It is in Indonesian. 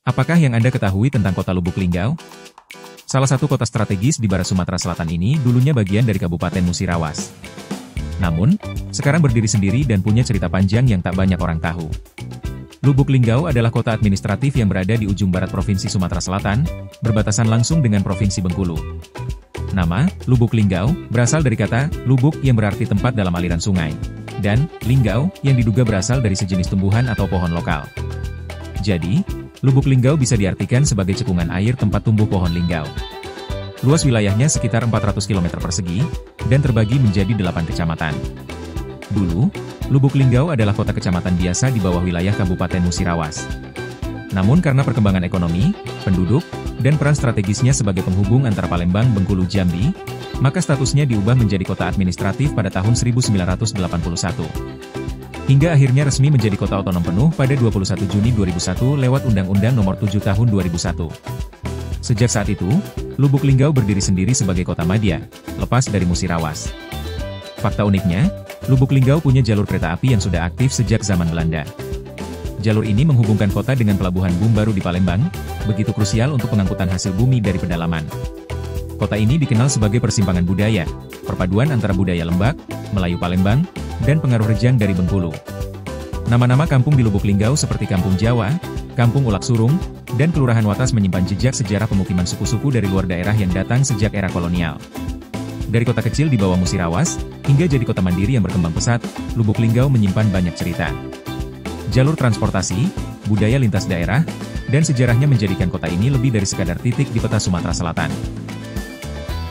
Apakah yang Anda ketahui tentang kota Lubuk Linggau? Salah satu kota strategis di barat Sumatera Selatan ini dulunya bagian dari Kabupaten Musirawas. Namun, sekarang berdiri sendiri dan punya cerita panjang yang tak banyak orang tahu. Lubuk Linggau adalah kota administratif yang berada di ujung barat Provinsi Sumatera Selatan, berbatasan langsung dengan Provinsi Bengkulu. Nama, Lubuk Linggau, berasal dari kata lubuk yang berarti tempat dalam aliran sungai, dan linggau yang diduga berasal dari sejenis tumbuhan atau pohon lokal. Jadi, Lubuk Linggau bisa diartikan sebagai cekungan air tempat tumbuh pohon linggau. Luas wilayahnya sekitar 400 km persegi, dan terbagi menjadi 8 kecamatan. Dulu, Lubuk Linggau adalah kota kecamatan biasa di bawah wilayah Kabupaten Musirawas. Namun karena perkembangan ekonomi, penduduk, dan peran strategisnya sebagai penghubung antara Palembang, Bengkulu, Jambi, maka statusnya diubah menjadi kota administratif pada tahun 1981. Hingga akhirnya resmi menjadi kota otonom penuh pada 21 Juni 2001 lewat Undang-Undang Nomor 7 Tahun 2001. Sejak saat itu, Lubuk Linggau berdiri sendiri sebagai kota madya, lepas dari Musirawas. Fakta uniknya, Lubuk Linggau punya jalur kereta api yang sudah aktif sejak zaman Belanda. Jalur ini menghubungkan kota dengan pelabuhan Bum Baru di Palembang, begitu krusial untuk pengangkutan hasil bumi dari pedalaman. Kota ini dikenal sebagai persimpangan budaya, perpaduan antara budaya Lembak, Melayu Palembang, dan pengaruh Rejang dari Bengkulu. Nama-nama kampung di Lubuk Linggau seperti Kampung Jawa, Kampung Ulak Surung, dan Kelurahan Watas menyimpan jejak sejarah pemukiman suku-suku dari luar daerah yang datang sejak era kolonial. Dari kota kecil di bawah Musirawas, hingga jadi kota mandiri yang berkembang pesat, Lubuk Linggau menyimpan banyak cerita. Jalur transportasi, budaya lintas daerah, dan sejarahnya menjadikan kota ini lebih dari sekadar titik di peta Sumatera Selatan.